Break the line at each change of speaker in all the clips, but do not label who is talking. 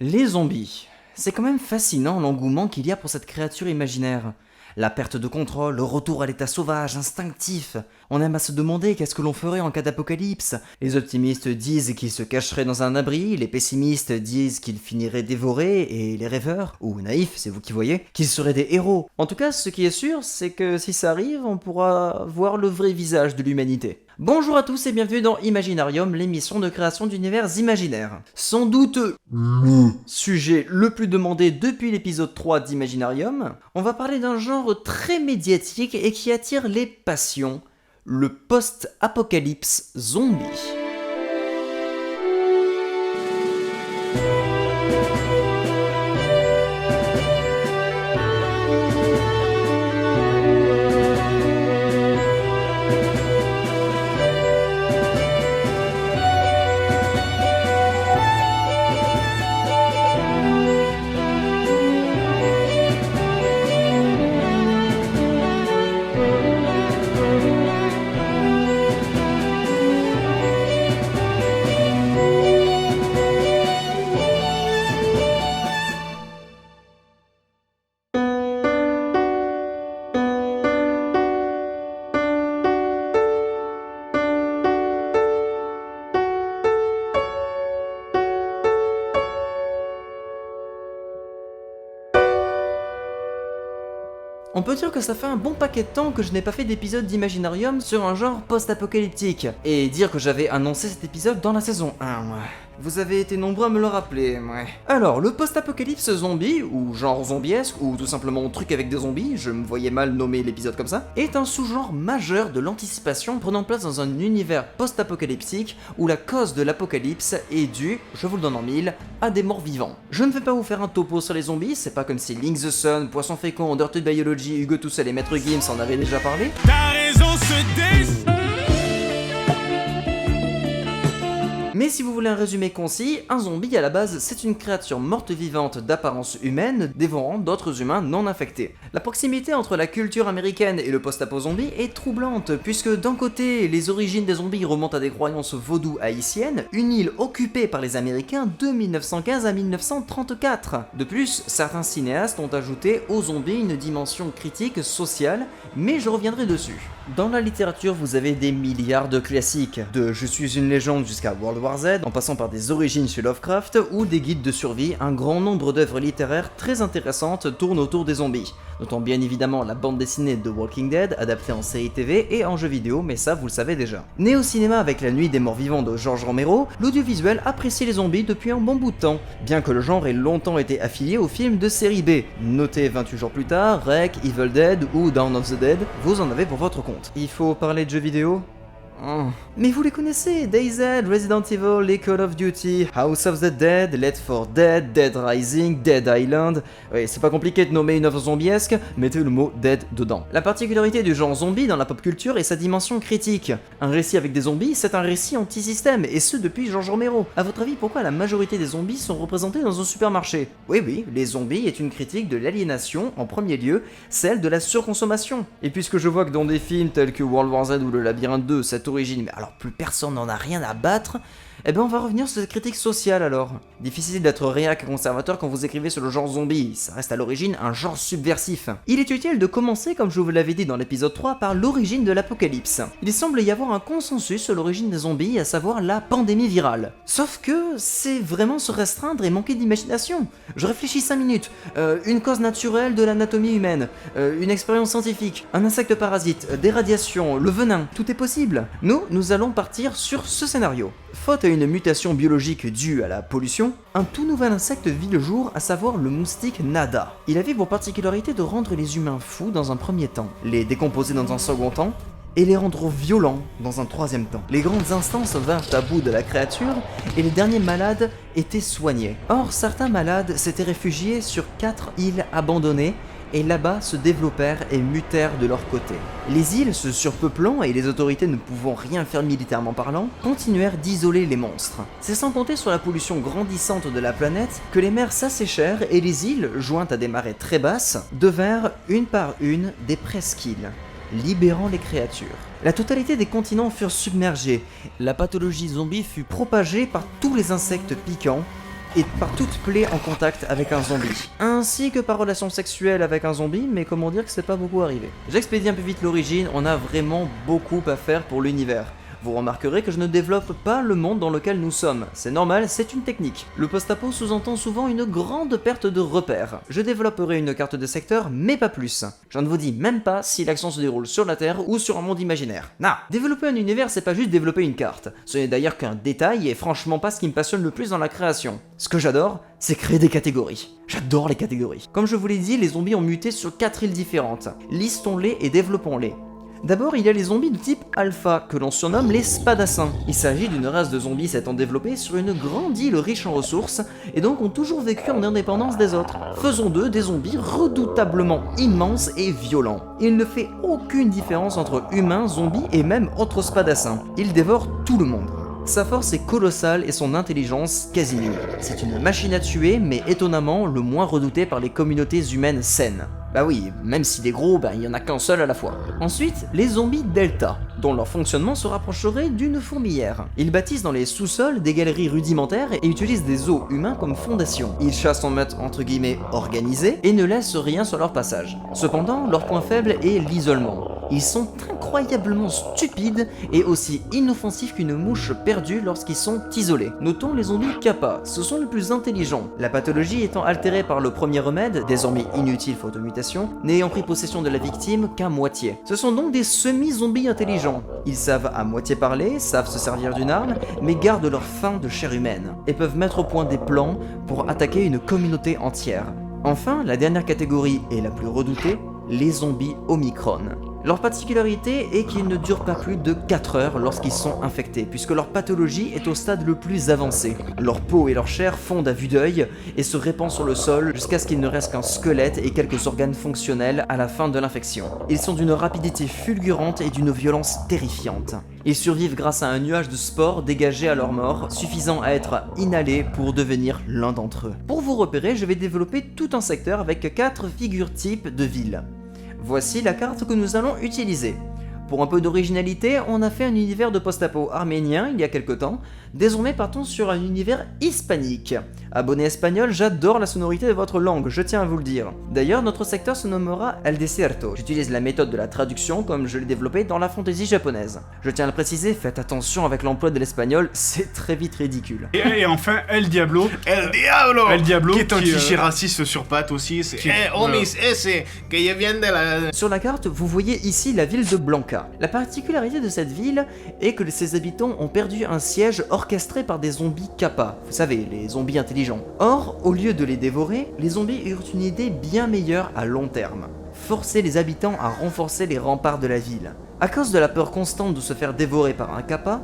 Les zombies. C'est quand même fascinant l'engouement qu'il y a pour cette créature imaginaire. La perte de contrôle, le retour à l'état sauvage, instinctif. On aime à se demander qu'est-ce que l'on ferait en cas d'apocalypse. Les optimistes disent qu'ils se cacheraient dans un abri, les pessimistes disent qu'ils finiraient dévorés, et les rêveurs, ou naïfs, c'est vous qui voyez, qu'ils seraient des héros. En tout cas, ce qui est sûr, c'est que si ça arrive, on pourra voir le vrai visage de l'humanité. Bonjour à tous et bienvenue dans Imaginarium, l'émission de création d'univers imaginaires. Sans doute le sujet le plus demandé depuis l'épisode 3 d'Imaginarium, on va parler d'un genre très médiatique et qui attire les passions, le post-apocalypse zombie. On peut dire que ça fait un bon paquet de temps que je n'ai pas fait d'épisode d'Imaginarium sur un genre post-apocalyptique, et dire que j'avais annoncé cet épisode dans la saison 1, ouais. Vous avez été nombreux à me le rappeler, ouais. Alors, le post-apocalypse zombie, ou genre zombiesque, ou tout simplement truc avec des zombies, je me voyais mal nommer l'épisode comme ça, est un sous-genre majeur de l'anticipation prenant place dans un univers post-apocalyptique où la cause de l'apocalypse est due, je vous le donne en mille, à des morts vivants. Je ne vais pas vous faire un topo sur les zombies, c'est pas comme si Link the Sun, Poisson Fécond, Dirty Biology, Hugo Toussel et Maître Gims en avaient déjà parlé.
T'as raison,
Mais si vous voulez un résumé concis, un zombie à la base c'est une créature morte vivante d'apparence humaine dévorant d'autres humains non infectés. La proximité entre la culture américaine et le post-apo zombie est troublante puisque d'un côté les origines des zombies remontent à des croyances vaudou haïtiennes, une île occupée par les Américains de 1915 à 1934. De plus, certains cinéastes ont ajouté aux zombies une dimension critique sociale, mais je reviendrai dessus. Dans la littérature, vous avez des milliards de classiques, de Je suis une légende jusqu'à World War Z, en passant par des origines chez Lovecraft ou des guides de survie, un grand nombre d'œuvres littéraires très intéressantes tournent autour des zombies. Notons bien évidemment la bande dessinée de Walking Dead, adaptée en série TV et en jeu vidéo, mais ça vous le savez déjà. Né au cinéma avec La Nuit des Morts Vivants de George Romero, l'audiovisuel apprécie les zombies depuis un bon bout de temps, bien que le genre ait longtemps été affilié aux films de série B. Notez 28 jours plus tard, Rec, Evil Dead ou Dawn of the Dead, vous en avez pour votre compte. Il faut parler de jeux vidéo ? Mais vous les connaissez, DayZ, Resident Evil, les Call of Duty, House of the Dead, Left 4 Dead, Dead Rising, Dead Island. Oui, c'est pas compliqué de nommer une œuvre zombiesque, mettez le mot Dead dedans. La particularité du genre zombie dans la pop culture est sa dimension critique. Un récit avec des zombies, c'est un récit anti-système, et ce depuis George Romero. A votre avis, pourquoi la majorité des zombies sont représentés dans un supermarché ? Oui, les zombies est une critique de l'aliénation, en premier lieu, celle de la surconsommation. Et puisque je vois que dans des films tels que World War Z ou Le Labyrinthe 2, cette origine, mais alors plus personne n'en a rien à battre, eh ben on va revenir sur cette critique sociale alors. Difficile d'être réac conservateur quand vous écrivez sur le genre zombie, ça reste à l'origine un genre subversif. Il est utile de commencer, comme je vous l'avais dit dans l'épisode 3, par l'origine de l'apocalypse. Il semble y avoir un consensus sur l'origine des zombies, à savoir la pandémie virale. Sauf que c'est vraiment se restreindre et manquer d'imagination. Je réfléchis 5 minutes. Une cause naturelle de l'anatomie humaine, une expérience scientifique, un insecte parasite, des radiations, le venin, tout est possible. Nous allons partir sur ce scénario. Faute à une mutation biologique due à la pollution, un tout nouvel insecte vit le jour, à savoir le moustique Nada. Il avait pour particularité de rendre les humains fous dans un premier temps, les décomposer dans un second temps, et les rendre violents dans un troisième temps. Les grandes instances vinrent à bout de la créature, et les derniers malades étaient soignés. Or, certains malades s'étaient réfugiés sur 4 îles abandonnées, et là-bas se développèrent et mutèrent de leur côté. Les îles se surpeuplant et les autorités ne pouvant rien faire militairement parlant, continuèrent d'isoler les monstres. C'est sans compter sur la pollution grandissante de la planète que les mers s'asséchèrent et les îles, jointes à des marées très basses, devinrent une par une des presqu'îles, libérant les créatures. La totalité des continents furent submergés, la pathologie zombie fut propagée par tous les insectes piquants, et par toute plaie en contact avec un zombie, ainsi que par relation sexuelle avec un zombie, mais comment dire que c'est pas beaucoup arrivé. J'expédie un peu vite l'origine, on a vraiment beaucoup à faire pour l'univers. Vous remarquerez que je ne développe pas le monde dans lequel nous sommes, c'est normal, c'est une technique. Le post-apo sous-entend souvent une grande perte de repères. Je développerai une carte de secteur, mais pas plus. Je ne vous dis même pas si l'action se déroule sur la Terre ou sur un monde imaginaire. Non, développer un univers, c'est pas juste développer une carte. Ce n'est d'ailleurs qu'un détail et franchement pas ce qui me passionne le plus dans la création. Ce que j'adore, c'est créer des catégories. J'adore les catégories. Comme je vous l'ai dit, les zombies ont muté sur 4 îles différentes. Listons-les et développons-les. D'abord, il y a les zombies de type alpha, que l'on surnomme les spadassins. Il s'agit d'une race de zombies s'étant développée sur une grande île riche en ressources, et donc ont toujours vécu en indépendance des autres. Faisons d'eux des zombies redoutablement immenses et violents. Il ne fait aucune différence entre humains, zombies et même autres spadassins. Ils dévorent tout le monde. Sa force est colossale et son intelligence quasi nulle. C'est une machine à tuer, mais étonnamment le moins redouté par les communautés humaines saines. Bah oui, même s'il est gros, il y en a qu'un seul à la fois. Ensuite, les zombies Delta, dont leur fonctionnement se rapprocherait d'une fourmilière. Ils bâtissent dans les sous-sols des galeries rudimentaires et utilisent des os humains comme fondation. Ils chassent en meute entre guillemets organisée et ne laissent rien sur leur passage. Cependant, leur point faible est l'isolement. Ils sont incroyablement stupides et aussi inoffensifs qu'une mouche perdue lorsqu'ils sont isolés. Notons les zombies Kappa, ce sont les plus intelligents. La pathologie étant altérée par le premier remède, désormais inutile faute de mutation, n'ayant pris possession de la victime qu'à moitié. Ce sont donc des semi-zombies intelligents. Ils savent à moitié parler, savent se servir d'une arme, mais gardent leur faim de chair humaine, et peuvent mettre au point des plans pour attaquer une communauté entière. Enfin, la dernière catégorie et la plus redoutée, les zombies Omicron. Leur particularité est qu'ils ne durent pas plus de 4 heures lorsqu'ils sont infectés, puisque leur pathologie est au stade le plus avancé. Leur peau et leur chair fondent à vue d'œil et se répandent sur le sol jusqu'à ce qu'il ne reste qu'un squelette et quelques organes fonctionnels à la fin de l'infection. Ils sont d'une rapidité fulgurante et d'une violence terrifiante. Ils survivent grâce à un nuage de spores dégagé à leur mort, suffisant à être inhalés pour devenir l'un d'entre eux. Pour vous repérer, je vais développer tout un secteur avec 4 figures types de villes. Voici la carte que nous allons utiliser. Pour un peu d'originalité, on a fait un univers de post-apo arménien il y a quelque temps. Désormais partons sur un univers hispanique. Abonné espagnol, j'adore la sonorité de votre langue, je tiens à vous le dire. D'ailleurs, notre secteur se nommera El Desierto. J'utilise la méthode de la traduction comme je l'ai développée dans la fantaisie japonaise. Je tiens à le préciser, faites attention avec l'emploi de l'espagnol, c'est très vite ridicule.
Et enfin, El Diablo.
El Diablo.
El Diablo
Qui est un cliché raciste sur pattes aussi. C'est homies, c'est que je viens de la...
Sur la carte, vous voyez ici la ville de Blanca. La particularité de cette ville est que ses habitants ont perdu un siège orchestré par des zombies Kappa, vous savez, les zombies intelligents. Or, au lieu de les dévorer, les zombies eurent une idée bien meilleure à long terme. Forcer les habitants à renforcer les remparts de la ville. À cause de la peur constante de se faire dévorer par un Kappa,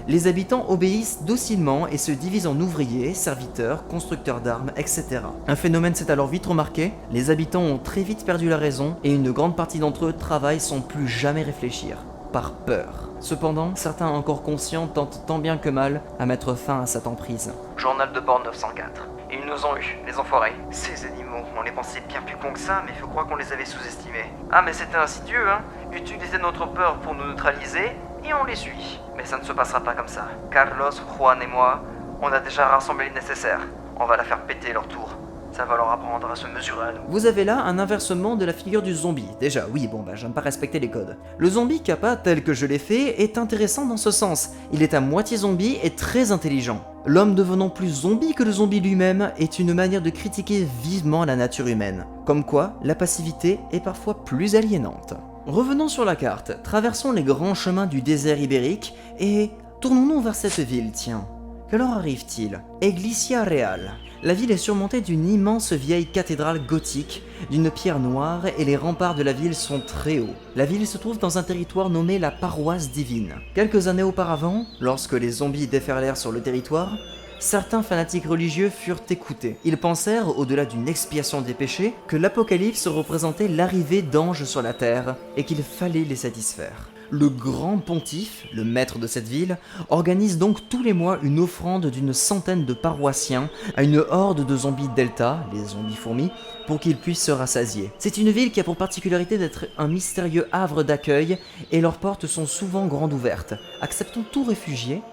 les habitants obéissent docilement et se divisent en ouvriers, serviteurs, constructeurs d'armes, etc. Un phénomène s'est alors vite remarqué, les habitants ont très vite perdu la raison et une grande partie d'entre eux travaillent sans plus jamais réfléchir, par peur. Cependant, certains encore conscients tentent tant bien que mal à mettre fin à cette emprise. Journal de bord 904. Et ils nous ont eu, les enfoirés. Ces animaux, on les pensait bien plus cons que ça, mais faut croire qu'on les avait sous-estimés. Ah mais c'était insidieux, hein. Utiliser notre peur pour nous neutraliser, et on les suit. Mais ça ne se passera pas comme ça. Carlos, Juan et moi, on a déjà rassemblé le nécessaire. On va la faire péter leur tour. Ça va leur apprendre à se mesurer à nous. Vous avez là un inversement de la figure du zombie. Déjà, oui, j'aime pas respecter les codes. Le zombie Kappa, tel que je l'ai fait, est intéressant dans ce sens. Il est à moitié zombie et très intelligent. L'homme devenant plus zombie que le zombie lui-même est une manière de critiquer vivement la nature humaine. Comme quoi, la passivité est parfois plus aliénante. Revenons sur la carte, traversons les grands chemins du désert ibérique et tournons-nous vers cette ville, tiens. Que leur arrive-t-il? Iglesia Real. La ville est surmontée d'une immense vieille cathédrale gothique, d'une pierre noire et les remparts de la ville sont très hauts. La ville se trouve dans un territoire nommé la Paroisse Divine. Quelques années auparavant, lorsque les zombies déferlèrent sur le territoire, certains fanatiques religieux furent écoutés. Ils pensèrent, au-delà d'une expiation des péchés, que l'Apocalypse représentait l'arrivée d'anges sur la terre et qu'il fallait les satisfaire. Le grand pontife, le maître de cette ville, organise donc tous les mois une offrande d'une centaine de paroissiens à une horde de zombies delta, les zombies fourmis, pour qu'ils puissent se rassasier. C'est une ville qui a pour particularité d'être un mystérieux havre d'accueil et leurs portes sont souvent grandes ouvertes, acceptant tout réfugié,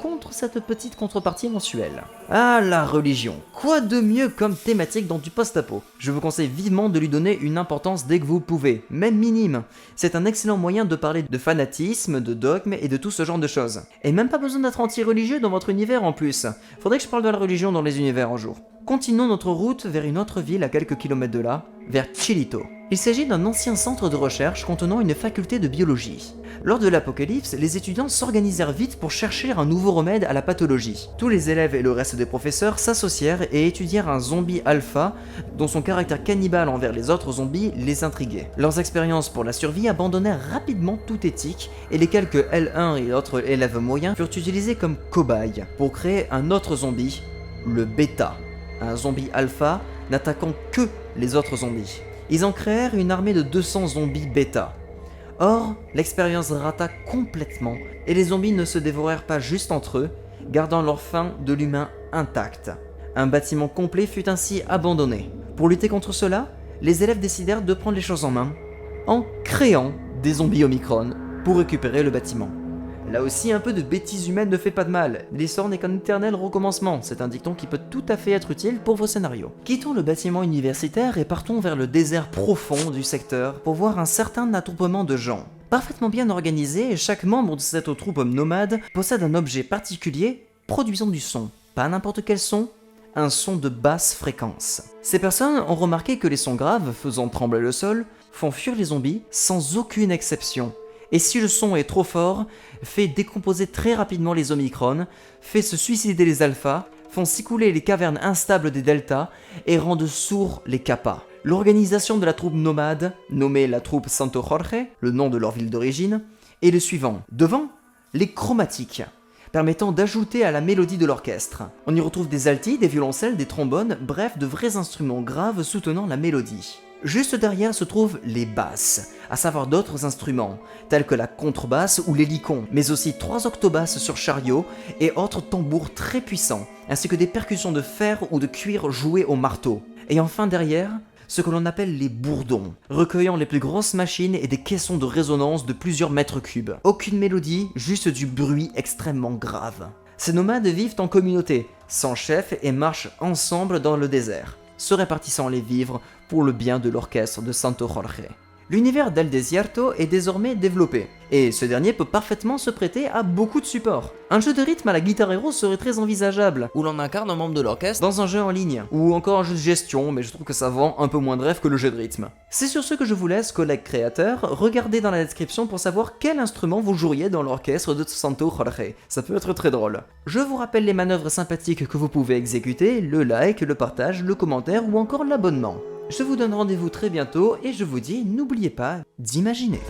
contre cette petite contrepartie mensuelle. Ah, la religion. Quoi de mieux comme thématique dans du post-apo? Je vous conseille vivement de lui donner une importance dès que vous pouvez, même minime. C'est un excellent moyen de parler de fanatisme, de dogme et de tout ce genre de choses. Et même pas besoin d'être anti-religieux dans votre univers en plus. Faudrait que je parle de la religion dans les univers un jour. Continuons notre route vers une autre ville à quelques kilomètres de là, vers Chilito. Il s'agit d'un ancien centre de recherche contenant une faculté de biologie. Lors de l'apocalypse, les étudiants s'organisèrent vite pour chercher un nouveau remède à la pathologie. Tous les élèves et le reste des professeurs s'associèrent et étudièrent un zombie alpha dont son caractère cannibale envers les autres zombies les intriguait. Leurs expériences pour la survie abandonnèrent rapidement toute éthique et les quelques L1 et autres élèves moyens furent utilisés comme cobayes pour créer un autre zombie, le bêta. Un zombie alpha n'attaquant que les autres zombies. Ils en créèrent une armée de 200 zombies bêta. Or, l'expérience rata complètement et les zombies ne se dévorèrent pas juste entre eux, gardant leur faim de l'humain intacte. Un bâtiment complet fut ainsi abandonné. Pour lutter contre cela, les élèves décidèrent de prendre les choses en main en créant des zombies Omicron pour récupérer le bâtiment. Là aussi, un peu de bêtise humaine ne fait pas de mal. L'histoire n'est qu'un éternel recommencement. C'est un dicton qui peut tout à fait être utile pour vos scénarios. Quittons le bâtiment universitaire et partons vers le désert profond du secteur pour voir un certain attroupement de gens. Parfaitement bien organisé, chaque membre de cette troupe nomade possède un objet particulier produisant du son. Pas n'importe quel son, un son de basse fréquence. Ces personnes ont remarqué que les sons graves, faisant trembler le sol, font fuir les zombies sans aucune exception. Et si le son est trop fort, fait décomposer très rapidement les Omicron, fait se suicider les alphas, font s'écouler les cavernes instables des deltas et rendent sourds les kappas. L'organisation de la troupe nomade, nommée la troupe Santo Jorge, le nom de leur ville d'origine, est le suivant. Devant, les chromatiques, permettant d'ajouter à la mélodie de l'orchestre. On y retrouve des altis, des violoncelles, des trombones, bref, de vrais instruments graves soutenant la mélodie. Juste derrière se trouvent les basses, à savoir d'autres instruments, tels que la contrebasse ou l'hélicon, mais aussi 3 octobasses sur chariot et autres tambours très puissants, ainsi que des percussions de fer ou de cuir jouées au marteau. Et enfin derrière, ce que l'on appelle les bourdons, recueillant les plus grosses machines et des caissons de résonance de plusieurs mètres cubes. Aucune mélodie, juste du bruit extrêmement grave. Ces nomades vivent en communauté, sans chef et marchent ensemble dans le désert, se répartissant les vivres pour le bien de l'orchestre de Santo Jorge. L'univers d'El Desierto est désormais développé, et ce dernier peut parfaitement se prêter à beaucoup de supports. Un jeu de rythme à la Guitar Hero serait très envisageable, où l'on incarne un membre de l'orchestre dans un jeu en ligne, ou encore un jeu de gestion, mais je trouve que ça vend un peu moins de rêve que le jeu de rythme. C'est sur ce que je vous laisse, collègues créateurs, regardez dans la description pour savoir quel instrument vous joueriez dans l'orchestre de Santo Jorge, ça peut être très drôle. Je vous rappelle les manœuvres sympathiques que vous pouvez exécuter, le like, le partage, le commentaire ou encore l'abonnement. Je vous donne rendez-vous très bientôt et je vous dis, n'oubliez pas d'imaginer.